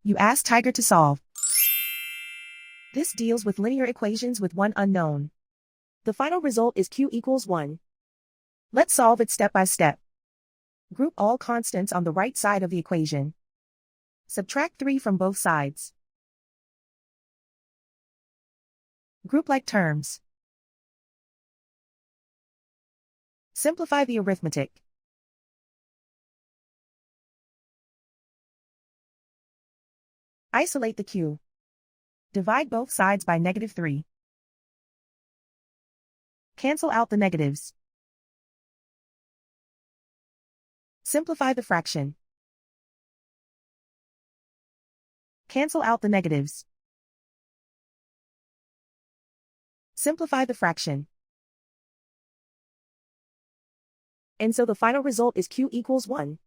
You ask Tiger to solve. This deals with linear equations with one unknown. The final result is q equals 1. Let's solve it step by step. Group all constants on the right side of the equation. Subtract 3 from both sides. Group like terms. Simplify the arithmetic. Isolate the q. Divide both sides by -3. Cancel out the negatives. Simplify the fraction. Cancel out the negatives. Simplify the fraction. And so the final result is q equals 1.